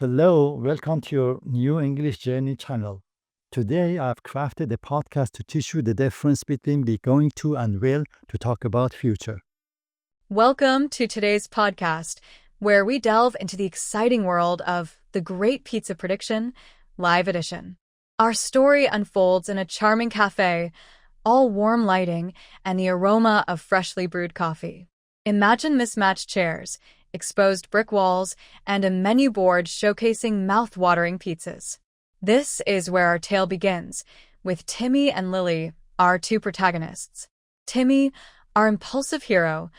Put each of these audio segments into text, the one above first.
Hello, welcome to your new English Journey channel. Today I've crafted a podcast to teach you the difference between be going to and will to talk about future. Welcome to today's podcast, where we delve into the exciting world of the Great Pizza Prediction Live Edition. Our story unfolds in a charming cafe, all warm lighting and the aroma of freshly brewed coffee. Imagine mismatched chairs, exposed brick walls, and a menu board showcasing mouth-watering pizzas. This is where our tale begins, with Timmy and Lily, our two protagonists. Timmy, our impulsive hero,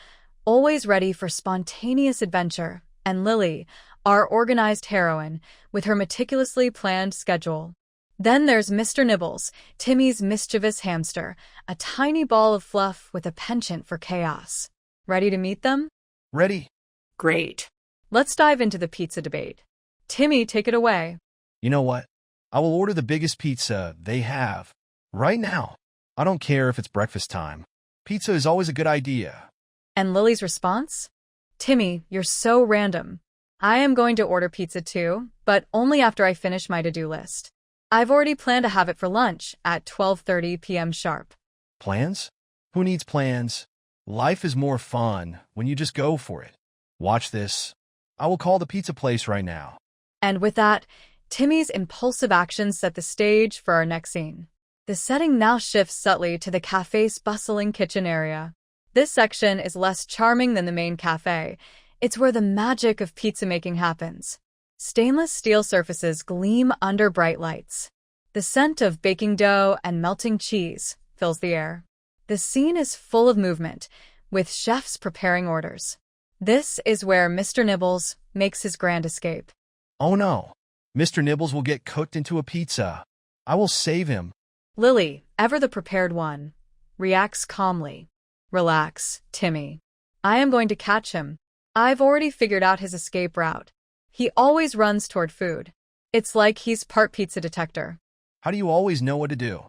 always ready for spontaneous adventure, and Lily, our organized heroine, with her meticulously planned schedule. Then there's Mr. Nibbles, Timmy's mischievous hamster, a tiny ball of fluff with a penchant for chaos. Ready to meet them? Ready? Great. Let's dive into the pizza debate. Timmy, take it away. You know what? I will order the biggest pizza they have. Right now. I don't care if it's breakfast time. Pizza is always a good idea. And Lily's response? Timmy, you're so random. I am going to order pizza too, but only after I finish my to-do list. I've already planned to have it for lunch at 12:30 p.m. sharp. Plans? Who needs plans? Life is more fun when you just go for it. Watch this. I will call the pizza place right now. And with that, Timmy's impulsive actions set the stage for our next scene. The setting now shifts subtly to the cafe's bustling kitchen area. This section is less charming than the main cafe. It's where the magic of pizza making happens. Stainless steel surfaces gleam under bright lights. The scent of baking dough and melting cheese fills the air. The scene is full of movement, with chefs preparing orders. This is where Mr. Nibbles makes his grand escape. Oh no. Mr. Nibbles will get cooked into a pizza. I will save him. Lily, ever the prepared one, reacts calmly. Relax, Timmy. I am going to catch him. I've already figured out his escape route. He always runs toward food. It's like he's part pizza detector. How do you always know what to do?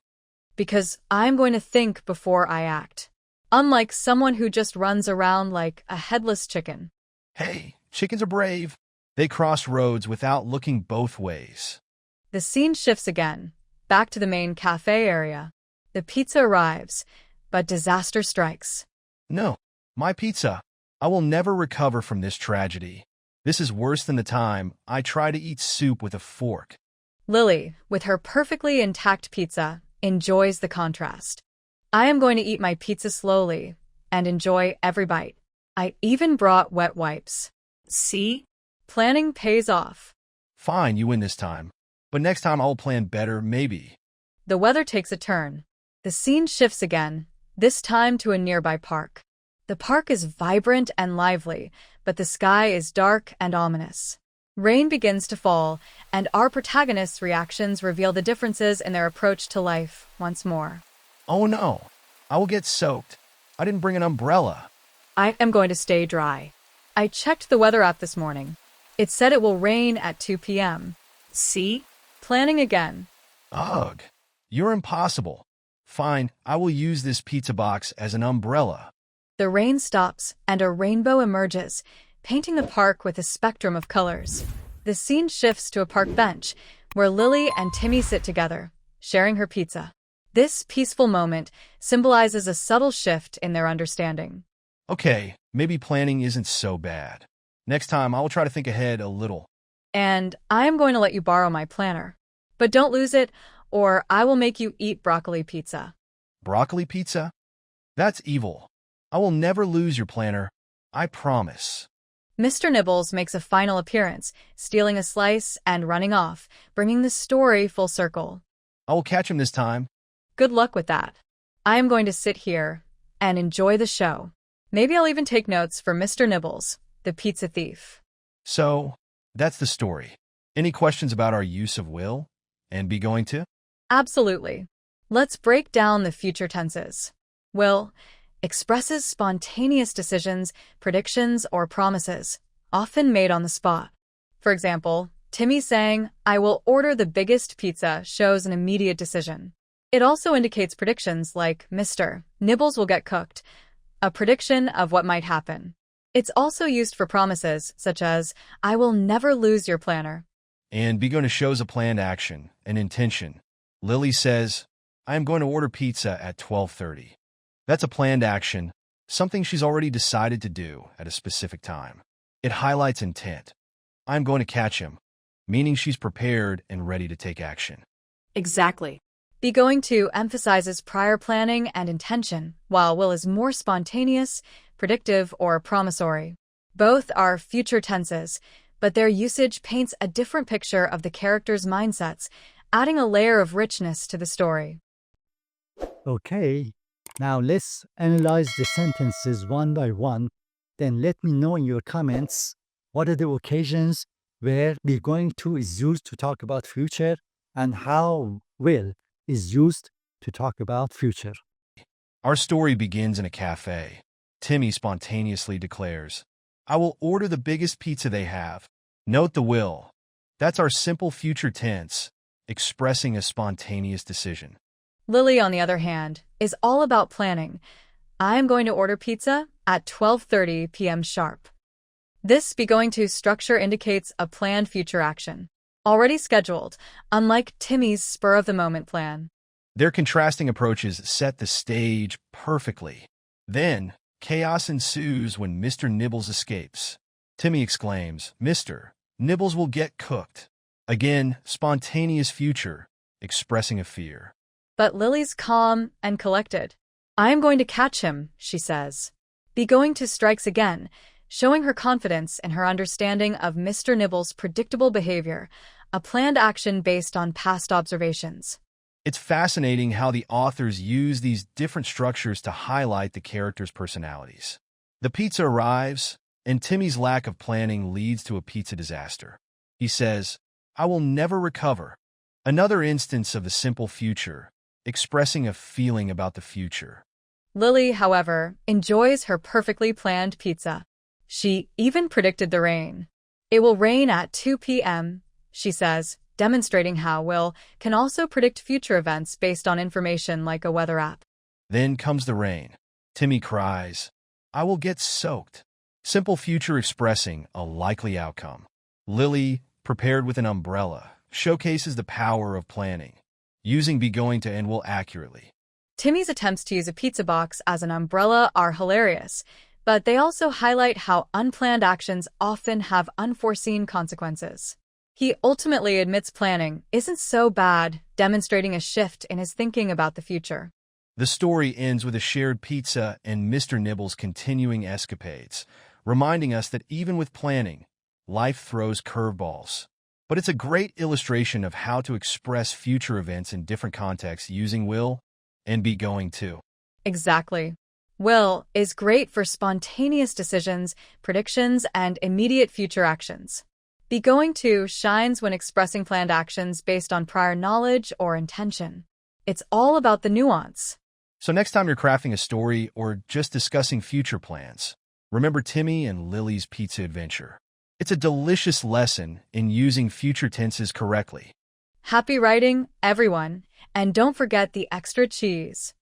Because I'm going to think before I act. Unlike someone who just runs around like a headless chicken. Hey, chickens are brave. They cross roads without looking both ways. The scene shifts again, back to the main cafe area. The pizza arrives, but disaster strikes. No, my pizza. I will never recover from this tragedy. This is worse than the time I try to eat soup with a fork. Lily, with her perfectly intact pizza, enjoys the contrast. I am going to eat my pizza slowly and enjoy every bite. I even brought wet wipes. See? Planning pays off. Fine, you win this time. But next time I'll plan better, maybe. The weather takes a turn. The scene shifts again, this time to a nearby park. The park is vibrant and lively, but the sky is dark and ominous. Rain begins to fall, and our protagonists' reactions reveal the differences in their approach to life once more. Oh no, I will get soaked. I didn't bring an umbrella. I am going to stay dry. I checked the weather app this morning. It said it will rain at 2 p.m. See? Planning again. Ugh, you're impossible. Fine, I will use this pizza box as an umbrella. The rain stops, and a rainbow emerges, painting the park with a spectrum of colors. The scene shifts to a park bench, where Lily and Timmy sit together, sharing her pizza. This peaceful moment symbolizes a subtle shift in their understanding. Okay, maybe planning isn't so bad. Next time, I will try to think ahead a little. And I am going to let you borrow my planner. But don't lose it, or I will make you eat broccoli pizza. Broccoli pizza? That's evil. I will never lose your planner. I promise. Mr. Nibbles makes a final appearance, stealing a slice and running off, bringing the story full circle. I will catch him this time. Good luck with that. I am going to sit here and enjoy the show. Maybe I'll even take notes for Mr. Nibbles, the pizza thief. So, that's the story. Any questions about our use of will and be going to? Absolutely. Let's break down the future tenses. Will expresses spontaneous decisions, predictions, or promises, often made on the spot. For example, Timmy saying, "I will order the biggest pizza," shows an immediate decision. It also indicates predictions like Mr. Nibbles will get cooked, a prediction of what might happen. It's also used for promises, such as, "I will never lose your planner," And Be going to shows a planned action, an intention. Lily says, I am going to order pizza at 12:30. That's a planned action, something she's already decided to do at a specific time. It highlights intent. I'm going to catch him, meaning she's prepared and ready to take action. Exactly. Be going to emphasizes prior planning and intention, while will is more spontaneous, predictive, or promissory. Both are future tenses, but their usage paints a different picture of the characters' mindsets, adding a layer of richness to the story. Okay, now let's analyze the sentences one by one. Then let me know in your comments what are the occasions where be going to is used to talk about future and how will is used to talk about future. Our story begins in a cafe. Timmy spontaneously declares, I will order the biggest pizza they have. Note the will. That's our simple future tense, expressing a spontaneous decision. Lily, on the other hand, is all about planning. I am going to order pizza at 12:30 p.m. sharp. This be going to structure indicates a planned future action, already scheduled, unlike Timmy's spur-of-the-moment plan. Their contrasting approaches set the stage perfectly. Then, chaos ensues when Mr. Nibbles escapes. Timmy exclaims, Mr. Nibbles will get cooked. Again, spontaneous future, expressing a fear. But Lily's calm and collected. I am going to catch him, she says. Be going to strikes again, showing her confidence in her understanding of Mr. Nibbles' predictable behavior, a planned action based on past observations. It's fascinating how the authors use these different structures to highlight the characters' personalities. The pizza arrives, and Timmy's lack of planning leads to a pizza disaster. He says, I will never recover. Another instance of the simple future, expressing a feeling about the future. Lily, however, enjoys her perfectly planned pizza. She even predicted the rain. It will rain at 2 p.m., she says, demonstrating how Will can also predict future events based on information like a weather app. Then comes the rain. Timmy cries, I will get soaked. Simple future expressing a likely outcome. Lily, prepared with an umbrella, showcases the power of planning, using be going to and will accurately. Timmy's attempts to use a pizza box as an umbrella are hilarious, but they also highlight how unplanned actions often have unforeseen consequences. He ultimately admits planning isn't so bad, demonstrating a shift in his thinking about the future. The story ends with a shared pizza and Mr. Nibbles' continuing escapades, reminding us that even with planning, life throws curveballs. But it's a great illustration of how to express future events in different contexts using will and be going to. Exactly. Will is great for spontaneous decisions, predictions, and immediate future actions. Be going to shines when expressing planned actions based on prior knowledge or intention. It's all about the nuance. So next time you're crafting a story or just discussing future plans, remember Timmy and Lily's pizza adventure. It's a delicious lesson in using future tenses correctly. Happy writing, everyone, and don't forget the extra cheese.